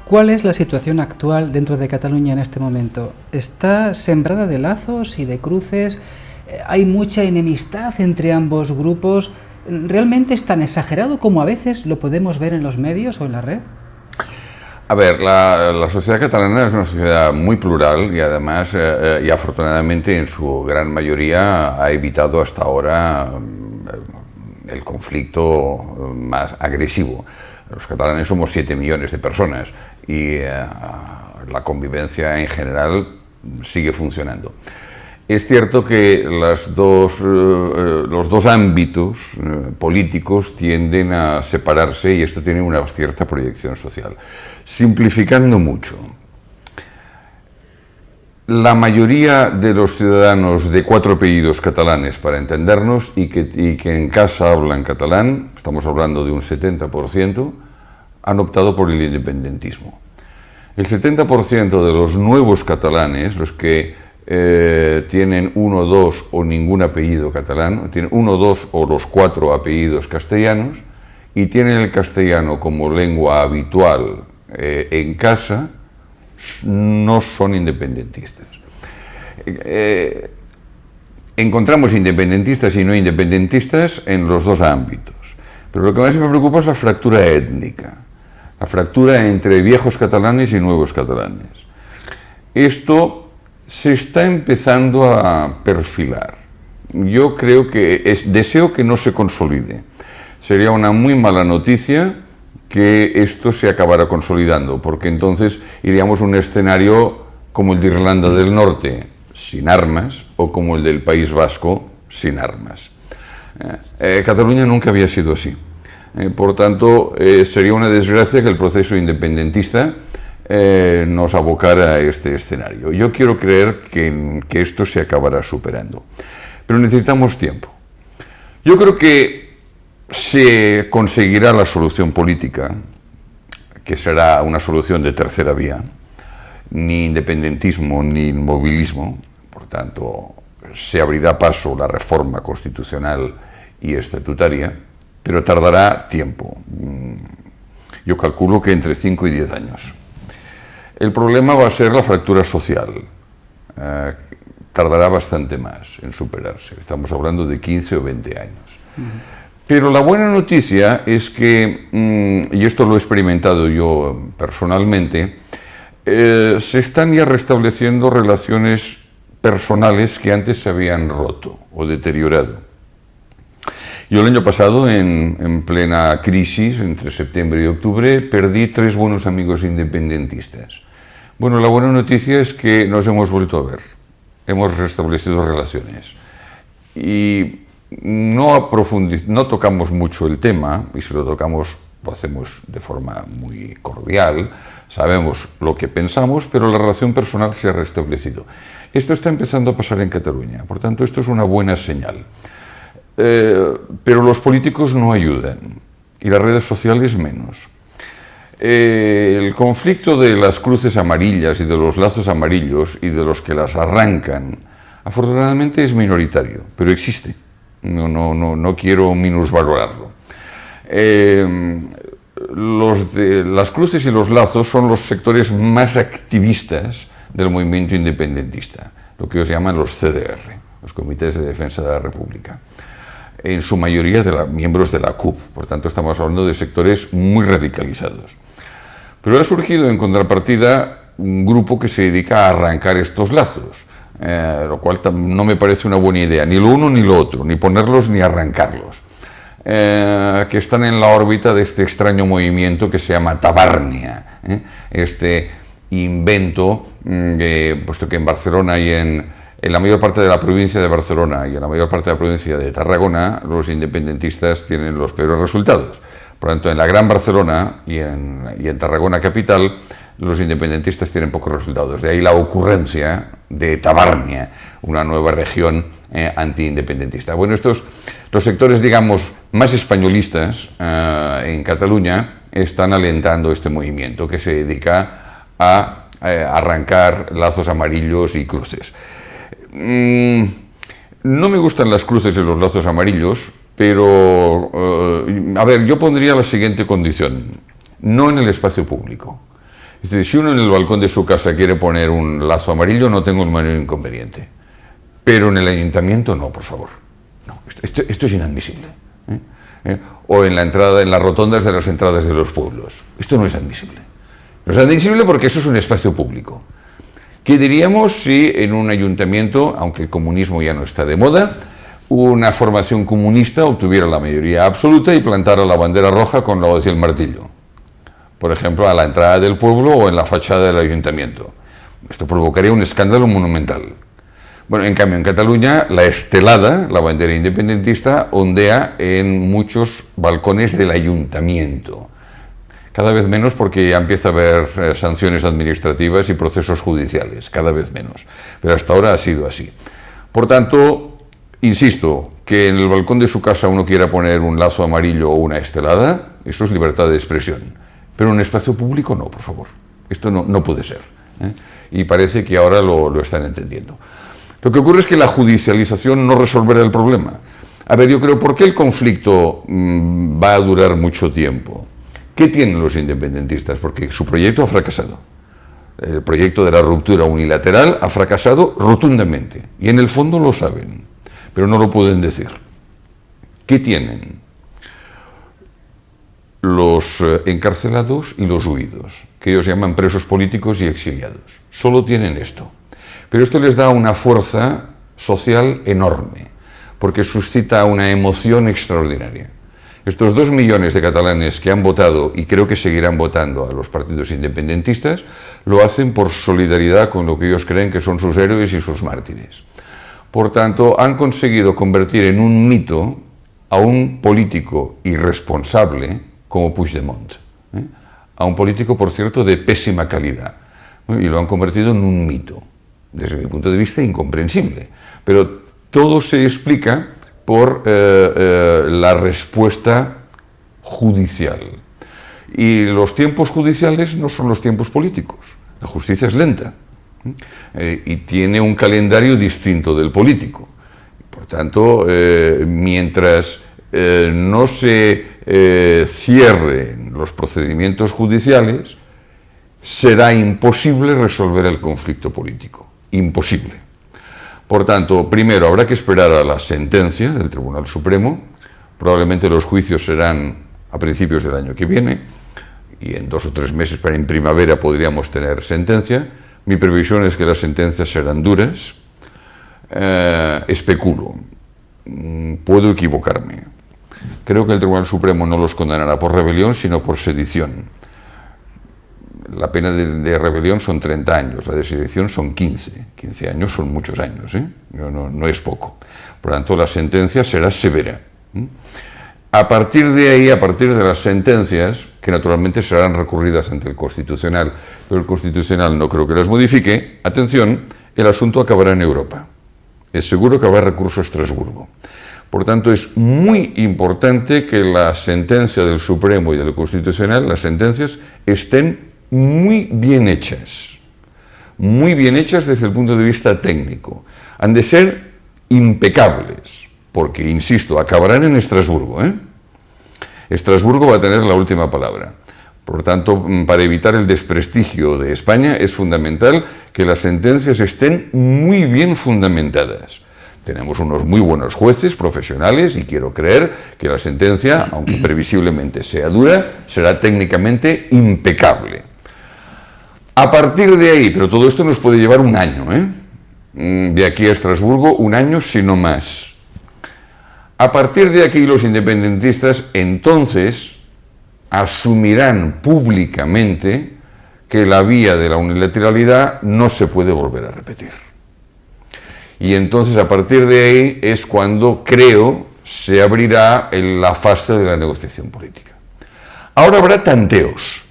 ¿Cuál es la situación actual dentro de Cataluña en este momento? ¿Está sembrada de lazos y de cruces? ¿Hay mucha enemistad entre ambos grupos? ¿Realmente es tan exagerado como a veces lo podemos ver en los medios o en la red? A ver, la sociedad catalana es una sociedad muy plural y además, y afortunadamente en su gran mayoría ha evitado hasta ahora el conflicto más agresivo. Los catalanes somos 7 millones de personas y la convivencia en general sigue funcionando. Es cierto que los dos ámbitos políticos tienden a separarse y esto tiene una cierta proyección social. Simplificando mucho, la mayoría de los ciudadanos de 4 apellidos catalanes, para entendernos, y que en casa hablan catalán, estamos hablando de un 70%, han optado por el independentismo. El 70% de los nuevos catalanes, los que tienen 1, 2 o ningún apellido catalán, tienen 1, 2 o los 4 apellidos castellanos y tienen el castellano como lengua habitual en casa, no son independentistas. Encontramos independentistas y no independentistas en los dos ámbitos, pero lo que más me preocupa es la fractura étnica, la fractura entre viejos catalanes y nuevos catalanes. Esto se está empezando a perfilar. Yo creo que deseo que no se consolide. Sería una muy mala noticia que esto se acabara consolidando, porque entonces iríamos a un escenario como el de Irlanda del Norte, sin armas, o como el del País Vasco, sin armas. Cataluña nunca había sido así. Por tanto, sería una desgracia que el proceso independentista nos abocara a este escenario. Yo quiero creer que esto se acabará superando, pero necesitamos tiempo. Yo creo que se conseguirá la solución política, que será una solución de tercera vía, ni independentismo ni inmovilismo, por tanto, se abrirá paso la reforma constitucional y estatutaria, pero tardará tiempo. Yo calculo que entre 5 y 10 años. El problema va a ser la fractura social. Tardará bastante más en superarse. Estamos hablando de 15 o 20 años. Pero la buena noticia es que, y esto lo he experimentado yo personalmente, se están ya restableciendo relaciones personales que antes se habían roto o deteriorado. Yo el año pasado, en plena crisis, entre septiembre y octubre, perdí 3 buenos amigos independentistas. Bueno, la buena noticia es que nos hemos vuelto a ver, hemos restablecido relaciones y no tocamos mucho el tema, y si lo tocamos lo hacemos de forma muy cordial, sabemos lo que pensamos, pero la relación personal se ha restablecido. Esto está empezando a pasar en Cataluña, por tanto esto es una buena señal. Pero los políticos no ayudan y las redes sociales menos. El conflicto de las cruces amarillas y de los lazos amarillos y de los que las arrancan, afortunadamente es minoritario, pero existe. No quiero minusvalorarlo. Las cruces y los lazos son los sectores más activistas del movimiento independentista, lo que ellos llaman los CDR, los Comités de Defensa de la República. En su mayoría miembros de la CUP, por tanto estamos hablando de sectores muy radicalizados. Pero ha surgido en contrapartida un grupo que se dedica a arrancar estos lazos, lo cual no me parece una buena idea, ni lo uno ni lo otro, ni ponerlos ni arrancarlos, que están en la órbita de este extraño movimiento que se llama Tabarnia, este invento, puesto que en Barcelona y en en la mayor parte de la provincia de Barcelona y en la mayor parte de la provincia de Tarragona, los independentistas tienen los peores resultados. Por lo tanto, en la Gran Barcelona y en Tarragona capital, los independentistas tienen pocos resultados. De ahí la ocurrencia de Tabarnia, una nueva región antiindependentista. Bueno, los sectores, digamos, más españolistas en Cataluña están alentando este movimiento que se dedica a arrancar lazos amarillos y cruces. No me gustan las cruces y los lazos amarillos, pero, a ver, yo pondría la siguiente condición: no en el espacio público. Es decir, si uno en el balcón de su casa quiere poner un lazo amarillo, no tengo el menor inconveniente. Pero en el ayuntamiento no, por favor. No, esto es inadmisible. O en las rotondas de las entradas de los pueblos. Esto no es admisible. No es admisible porque eso es un espacio público. ¿Qué diríamos si en un ayuntamiento, aunque el comunismo ya no está de moda, una formación comunista obtuviera la mayoría absoluta y plantara la bandera roja con la hoz y el martillo? Por ejemplo, a la entrada del pueblo o en la fachada del ayuntamiento. Esto provocaría un escándalo monumental. Bueno, en cambio, en Cataluña, la estelada, la bandera independentista, ondea en muchos balcones del ayuntamiento. Cada vez menos porque ya empieza a haber sanciones administrativas y procesos judiciales, cada vez menos. Pero hasta ahora ha sido así. Por tanto, insisto, que en el balcón de su casa uno quiera poner un lazo amarillo o una estelada, eso es libertad de expresión. Pero en un espacio público no, por favor. Esto no puede ser. Y parece que ahora lo están entendiendo. Lo que ocurre es que la judicialización no resolverá el problema. A ver, yo creo, ¿por qué el conflicto va a durar mucho tiempo? ¿Qué tienen los independentistas? Porque su proyecto ha fracasado. El proyecto de la ruptura unilateral ha fracasado rotundamente. Y en el fondo lo saben, pero no lo pueden decir. ¿Qué tienen? Los encarcelados y los huidos, que ellos llaman presos políticos y exiliados. Solo tienen esto. Pero esto les da una fuerza social enorme, porque suscita una emoción extraordinaria. Estos 2 millones de catalanes que han votado, y creo que seguirán votando a los partidos independentistas, lo hacen por solidaridad con lo que ellos creen que son sus héroes y sus mártires. Por tanto, han conseguido convertir en un mito a un político irresponsable como Puigdemont. A un político, por cierto, de pésima calidad. Y lo han convertido en un mito. Desde mi punto de vista, incomprensible. Pero todo se explica por la respuesta judicial. Y los tiempos judiciales no son los tiempos políticos. La justicia es lenta y tiene un calendario distinto del político. Por tanto, mientras no se cierren los procedimientos judiciales, será imposible resolver el conflicto político. Imposible. Por tanto, primero habrá que esperar a la sentencia del Tribunal Supremo. Probablemente los juicios serán a principios del año que viene y en 2 o 3 meses, para en primavera, podríamos tener sentencia. Mi previsión es que las sentencias serán duras. Especulo. Puedo equivocarme. Creo que el Tribunal Supremo no los condenará por rebelión, sino por sedición. La pena de rebelión son 30 años, la de sedición son 15. 15 años son muchos años, no es poco. Por lo tanto, la sentencia será severa. A partir de ahí, a partir de las sentencias, que naturalmente serán recurridas ante el Constitucional, pero el Constitucional no creo que las modifique, atención, el asunto acabará en Europa. Es seguro que habrá recurso a Estrasburgo. Por tanto, es muy importante que la sentencia del Supremo y del Constitucional, las sentencias, estén muy bien hechas desde el punto de vista técnico. Han de ser impecables, porque, insisto, acabarán en Estrasburgo. Estrasburgo va a tener la última palabra. Por tanto, para evitar el desprestigio de España, es fundamental que las sentencias estén muy bien fundamentadas. Tenemos unos muy buenos jueces profesionales y quiero creer que la sentencia, aunque previsiblemente sea dura, será técnicamente impecable. A partir de ahí, pero todo esto nos puede llevar un año, de aquí a Estrasburgo, un año si no más. A partir de aquí los independentistas entonces asumirán públicamente que la vía de la unilateralidad no se puede volver a repetir. Y entonces a partir de ahí es cuando creo se abrirá la fase de la negociación política. Ahora habrá tanteos.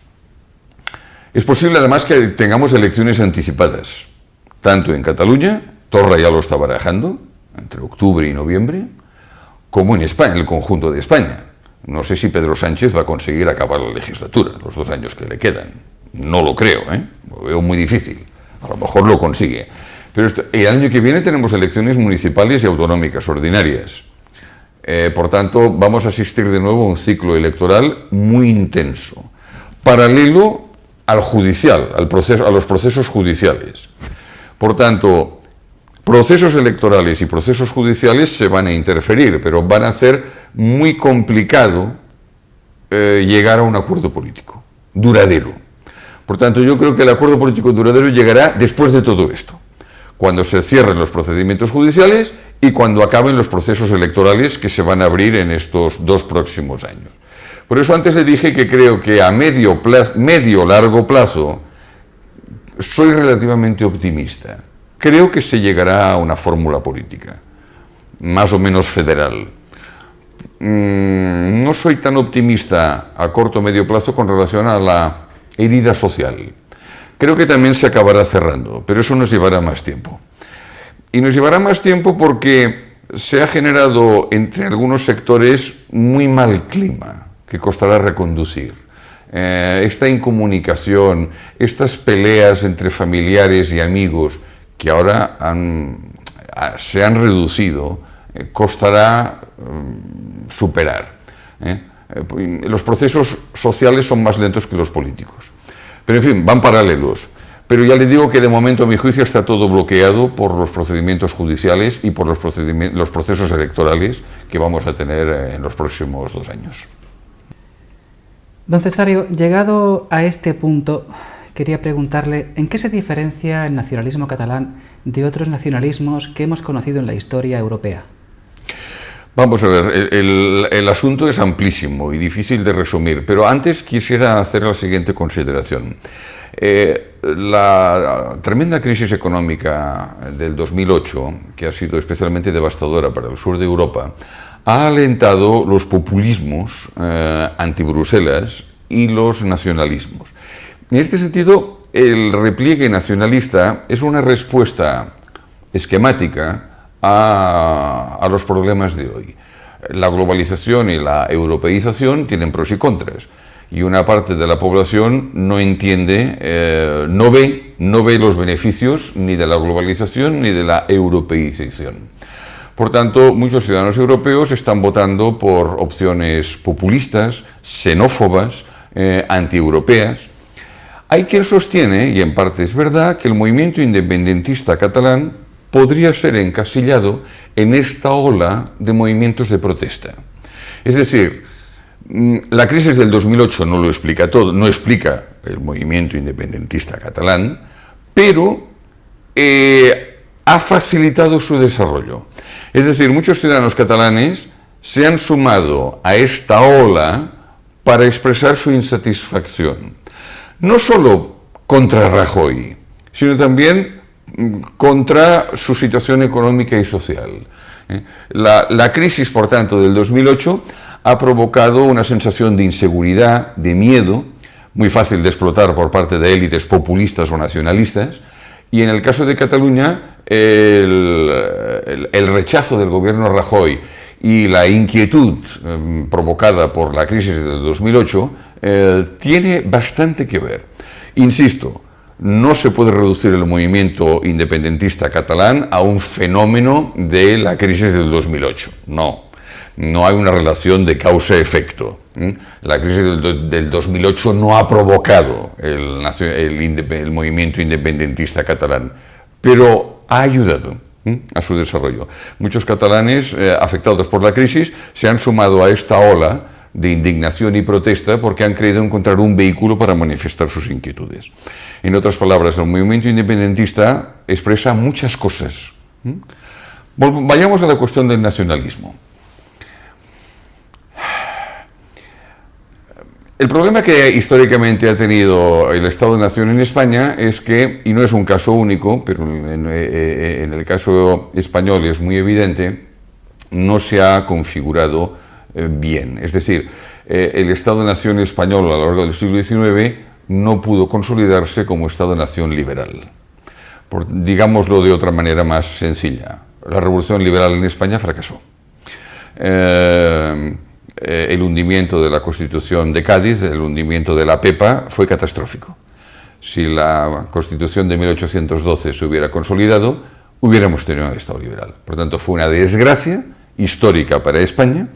Es posible además que tengamos elecciones anticipadas, tanto en Cataluña, Torra ya lo está barajando, entre octubre y noviembre, como en España, en el conjunto de España. No sé si Pedro Sánchez va a conseguir acabar la legislatura, los 2 años que le quedan. No lo creo, lo veo muy difícil. A lo mejor lo consigue. Pero el año que viene tenemos elecciones municipales y autonómicas ordinarias. Por tanto, vamos a asistir de nuevo a un ciclo electoral muy intenso, paralelo al judicial, a los procesos judiciales. Por tanto, procesos electorales y procesos judiciales se van a interferir, pero van a hacer muy complicado llegar a un acuerdo político duradero. Por tanto, yo creo que el acuerdo político duradero llegará después de todo esto, cuando se cierren los procedimientos judiciales y cuando acaben los procesos electorales que se van a abrir en estos 2 próximos años. Por eso antes le dije que creo que a medio-largo plazo soy relativamente optimista. Creo que se llegará a una fórmula política, más o menos federal. No soy tan optimista a corto o medio plazo con relación a la herida social. Creo que también se acabará cerrando, pero eso nos llevará más tiempo. Y nos llevará más tiempo porque se ha generado entre algunos sectores muy mal clima, que costará reconducir. Esta incomunicación, estas peleas entre familiares y amigos que ahora se han reducido, costará superar. Los procesos sociales son más lentos que los políticos. Pero en fin, van paralelos. Pero ya le digo que de momento, a mi juicio, está todo bloqueado por los procedimientos judiciales y por los procesos electorales que vamos a tener en los próximos 2 años. Don Cesario, llegado a este punto, quería preguntarle ¿en qué se diferencia el nacionalismo catalán de otros nacionalismos que hemos conocido en la historia europea? Vamos a ver, el asunto es amplísimo y difícil de resumir, pero antes quisiera hacer la siguiente consideración. La tremenda crisis económica del 2008, que ha sido especialmente devastadora para el sur de Europa, ha alentado los populismos anti-Bruselas y los nacionalismos. En este sentido, el repliegue nacionalista es una respuesta esquemática a los problemas de hoy. La globalización y la europeización tienen pros y contras, y una parte de la población no entiende, no ve los beneficios ni de la globalización ni de la europeización. Por tanto, muchos ciudadanos europeos están votando por opciones populistas, xenófobas, antieuropeas. Hay quien sostiene, y en parte es verdad, que el movimiento independentista catalán podría ser encasillado en esta ola de movimientos de protesta. Es decir, la crisis del 2008 no lo explica todo, no explica el movimiento independentista catalán, pero ha facilitado su desarrollo. Es decir, muchos ciudadanos catalanes se han sumado a esta ola para expresar su insatisfacción, no solo contra Rajoy, sino también contra su situación económica y social. La crisis, por tanto, del 2008 ha provocado una sensación de inseguridad, de miedo, muy fácil de explotar por parte de élites populistas o nacionalistas, y en el caso de Cataluña, el rechazo del gobierno Rajoy y la inquietud provocada por la crisis del 2008 tiene bastante que ver. Insisto, no se puede reducir el movimiento independentista catalán a un fenómeno de la crisis del 2008. No hay una relación de causa-efecto. La crisis del 2008 no ha provocado el movimiento independentista catalán, pero ha ayudado a su desarrollo. Muchos catalanes afectados por la crisis se han sumado a esta ola de indignación y protesta porque han creído encontrar un vehículo para manifestar sus inquietudes. En otras palabras, el movimiento independentista expresa muchas cosas. Vayamos a la cuestión del nacionalismo. El problema que históricamente ha tenido el Estado-Nación en España es que, y no es un caso único, pero en el caso español es muy evidente, no se ha configurado bien. Es decir, el Estado-Nación español a lo largo del siglo XIX no pudo consolidarse como Estado-Nación liberal. Digámoslo de otra manera más sencilla, la Revolución Liberal en España fracasó. El hundimiento de la Constitución de Cádiz, el hundimiento de la Pepa, fue catastrófico. Si la Constitución de 1812 se hubiera consolidado, hubiéramos tenido un Estado liberal. Por tanto, fue una desgracia histórica para España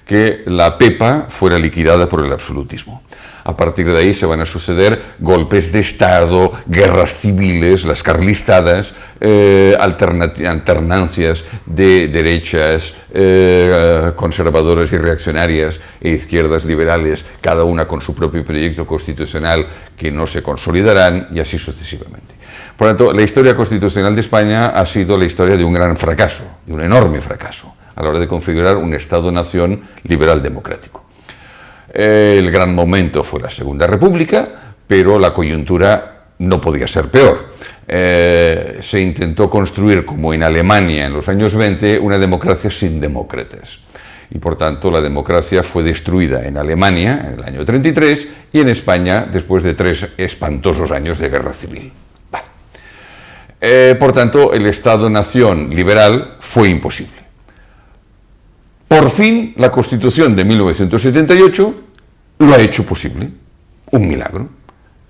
que la Pepa fuera liquidada por el absolutismo. A partir de ahí se van a suceder golpes de Estado, guerras civiles, las carlistadas, alternancias de derechas conservadoras y reaccionarias e izquierdas liberales, cada una con su propio proyecto constitucional que no se consolidarán, y así sucesivamente. Por lo tanto, la historia constitucional de España ha sido la historia de un gran fracaso, de un enorme fracaso, a la hora de configurar un Estado-nación liberal democrático. El gran momento fue la Segunda República, pero la coyuntura no podía ser peor. Se intentó construir, como en Alemania en los años 20, una democracia sin demócratas. Y por tanto la democracia fue destruida en Alemania en el año 33 y en España después de 3 espantosos años de guerra civil. Por tanto, el Estado-nación liberal fue imposible. Por fin, la Constitución de 1978 lo ha hecho posible. Un milagro.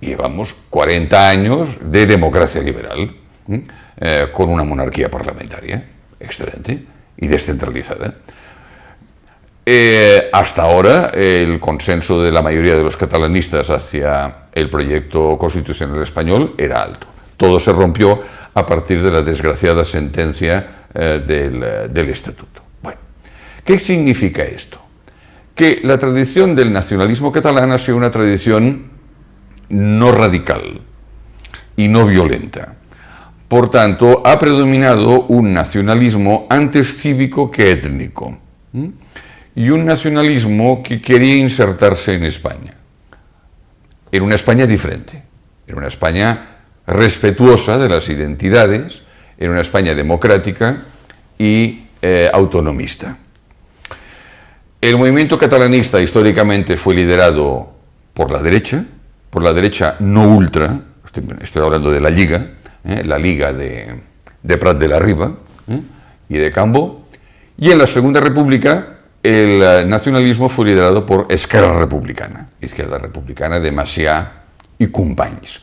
Llevamos 40 años de democracia liberal, con una monarquía parlamentaria excelente y descentralizada. Hasta ahora, el consenso de la mayoría de los catalanistas hacia el proyecto constitucional español era alto. Todo se rompió a partir de la desgraciada sentencia del Estatuto. Bueno, ¿qué significa esto? Que la tradición del nacionalismo catalán ha sido una tradición no radical y no violenta. Por tanto, ha predominado un nacionalismo antes cívico que étnico, y un nacionalismo que quería insertarse en España. Era una España diferente, era una España respetuosa de las identidades, era una España democrática y autonomista. El movimiento catalanista históricamente fue liderado por la derecha no ultra, estoy hablando de la Liga de Prat de la Riba y de Cambó, y en la Segunda República el nacionalismo fue liderado por Esquerra Republicana de Macià y Companys.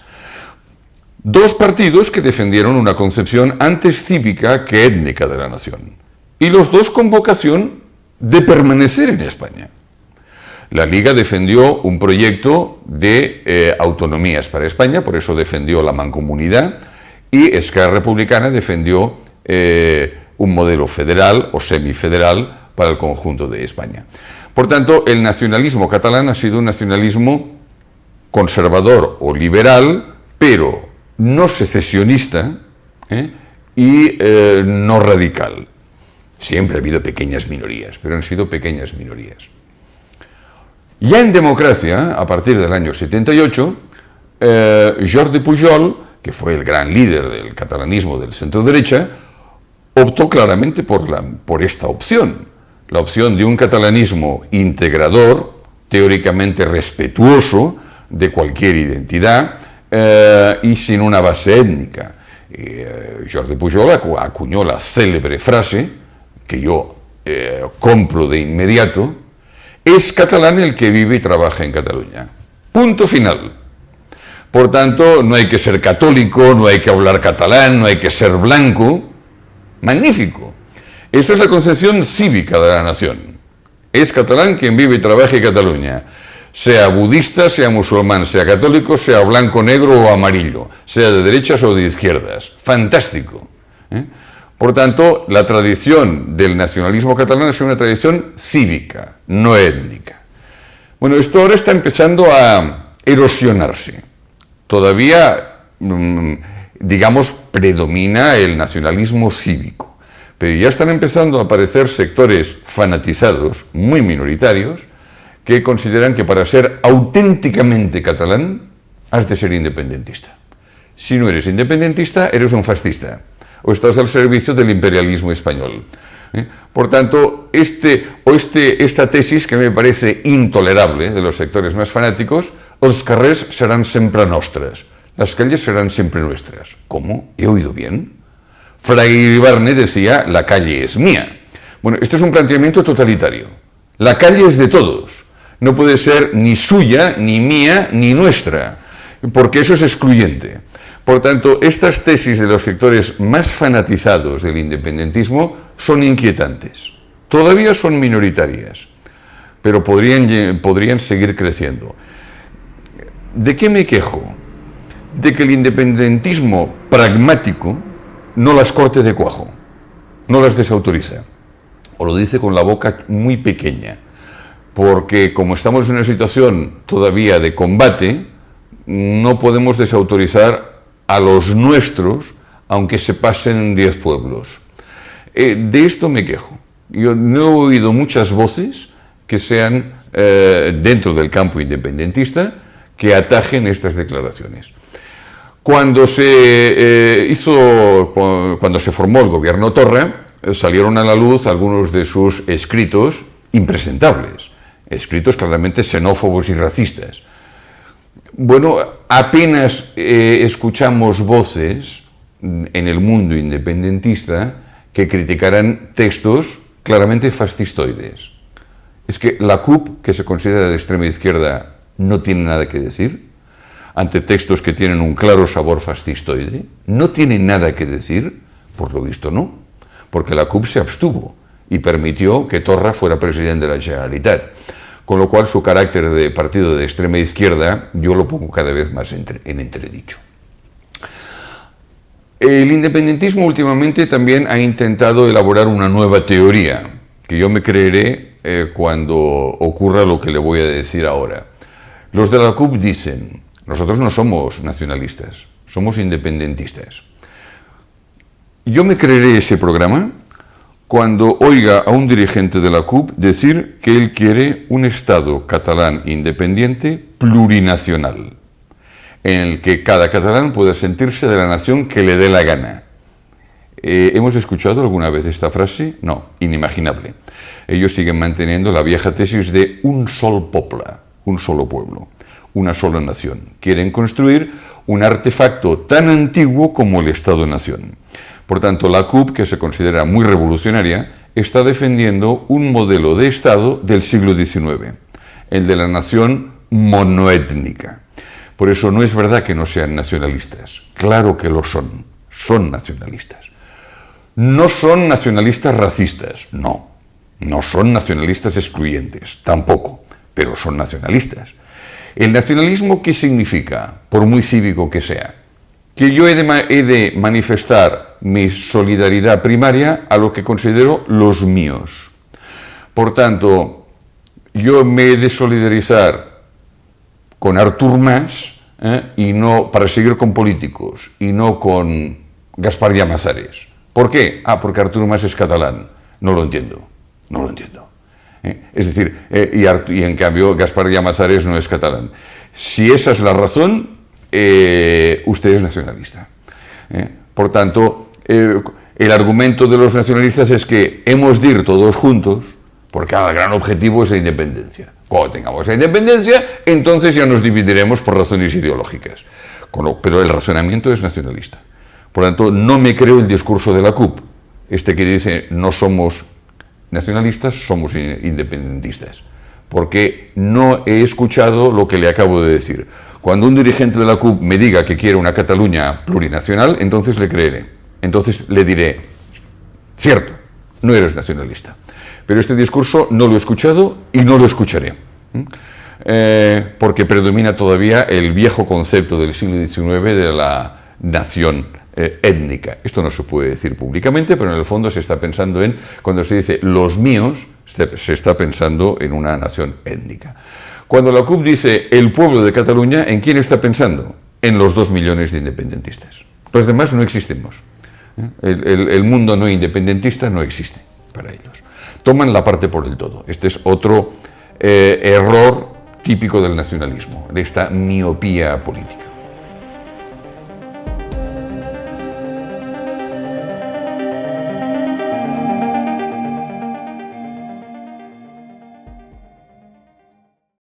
Dos partidos que defendieron una concepción antes cívica que étnica de la nación, y los dos con vocación de permanecer en España. La Liga defendió un proyecto de autonomías para España, por eso defendió la mancomunidad, y Esquerra Republicana defendió un modelo federal o semifederal para el conjunto de España. Por tanto, el nacionalismo catalán ha sido un nacionalismo conservador o liberal, pero no secesionista y no radical. Siempre ha habido pequeñas minorías, pero han sido pequeñas minorías. Ya en democracia, a partir del año 78, Jordi Pujol, que fue el gran líder del catalanismo del centro-derecha, optó claramente por esta opción, la opción de un catalanismo integrador, teóricamente respetuoso de cualquier identidad y sin una base étnica. Jordi Pujol acuñó la célebre frase, que yo compro de inmediato: es catalán el que vive y trabaja en Cataluña. Punto final. Por tanto, no hay que ser católico, no hay que hablar catalán, no hay que ser blanco. Magnífico. Esa es la concepción cívica de la nación. Es catalán quien vive y trabaja en Cataluña. Sea budista, sea musulmán, sea católico, sea blanco, negro o amarillo, sea de derechas o de izquierdas. Fantástico. Por tanto, la tradición del nacionalismo catalán es una tradición cívica, no étnica. Bueno, esto ahora está empezando a erosionarse. Todavía, digamos, predomina el nacionalismo cívico, pero ya están empezando a aparecer sectores fanatizados, muy minoritarios, que consideran que para ser auténticamente catalán has de ser independentista. Si no eres independentista, eres un fascista o estás al servicio del imperialismo español. Por tanto, esta tesis, que me parece intolerable de los sectores más fanáticos, los carrers serán siempre nostres, las calles serán siempre nuestras. ¿Cómo? ¿He oído bien? Fray Iribarne decía, la calle es mía. Bueno, esto es un planteamiento totalitario. La calle es de todos. No puede ser ni suya, ni mía, ni nuestra, porque eso es excluyente. Por tanto, estas tesis de los sectores más fanatizados del independentismo son inquietantes. Todavía son minoritarias, pero podrían seguir creciendo. ¿De qué me quejo? De que el independentismo pragmático no las corte de cuajo, no las desautoriza, o lo dice con la boca muy pequeña, porque como estamos en una situación todavía de combate, no podemos desautorizar a los nuestros, aunque se pasen 10 pueblos. De esto me quejo. Yo no he oído muchas voces que sean dentro del campo independentista que atajen estas declaraciones. Cuando se formó el gobierno Torra, salieron a la luz algunos de sus escritos impresentables, escritos claramente xenófobos y racistas. Bueno, apenas escuchamos voces en el mundo independentista que criticaran textos claramente fascistoides. Es que la CUP, que se considera de extrema izquierda, no tiene nada que decir ante textos que tienen un claro sabor fascistoide. No tiene nada que decir, por lo visto no, porque la CUP se abstuvo y permitió que Torra fuera presidente de la Generalitat. Con lo cual su carácter de partido de extrema izquierda yo lo pongo cada vez más en entredicho. El independentismo últimamente también ha intentado elaborar una nueva teoría, que yo me creeré cuando ocurra lo que le voy a decir ahora. Los de la CUP dicen, nosotros no somos nacionalistas, somos independentistas. Yo me creeré ese programa cuando oiga a un dirigente de la CUP decir que él quiere un Estado catalán independiente plurinacional, en el que cada catalán pueda sentirse de la nación que le dé la gana. ¿Hemos escuchado alguna vez esta frase? No, inimaginable. Ellos siguen manteniendo la vieja tesis de un sol poble, un solo pueblo, una sola nación. Quieren construir un artefacto tan antiguo como el Estado-nación. Por tanto, la CUP, que se considera muy revolucionaria, está defendiendo un modelo de Estado del siglo XIX, el de la nación monoétnica. Por eso no es verdad que no sean nacionalistas. Claro que lo son nacionalistas. No son nacionalistas racistas, no son nacionalistas excluyentes, tampoco, pero son nacionalistas. ¿El nacionalismo qué significa, por muy cívico que sea? Que yo he de manifestar mi solidaridad primaria a lo que considero los míos. Por tanto, yo me he de solidarizar con Artur Mas y no para seguir con políticos y no con Gaspar Llamazares. ¿Por qué? Porque Artur Mas es catalán. No lo entiendo. Es decir, y en cambio Gaspar Llamazares no es catalán. Si esa es la razón, usted es nacionalista. Por tanto, el argumento de los nacionalistas es que hemos de ir todos juntos, porque el gran objetivo es la independencia. Cuando tengamos la independencia, entonces ya nos dividiremos por razones ideológicas. Pero el razonamiento es nacionalista. Por tanto, no me creo el discurso de la CUP, que dice no somos nacionalistas, somos independentistas, porque no he escuchado lo que le acabo de decir. Cuando un dirigente de la CUP me diga que quiere una Cataluña plurinacional, entonces le creeré. Entonces le diré, cierto, no eres nacionalista. Pero este discurso no lo he escuchado y no lo escucharé. Porque predomina todavía el viejo concepto del siglo XIX de la nación étnica. Esto no se puede decir públicamente, pero en el fondo se está pensando cuando se dice los míos, se está pensando en una nación étnica. Cuando la CUP dice el pueblo de Cataluña, ¿en quién está pensando? En los 2 millones de independentistas. Los demás no existimos. El mundo no independentista no existe para ellos. Toman la parte por el todo. Este es otro error típico del nacionalismo, de esta miopía política.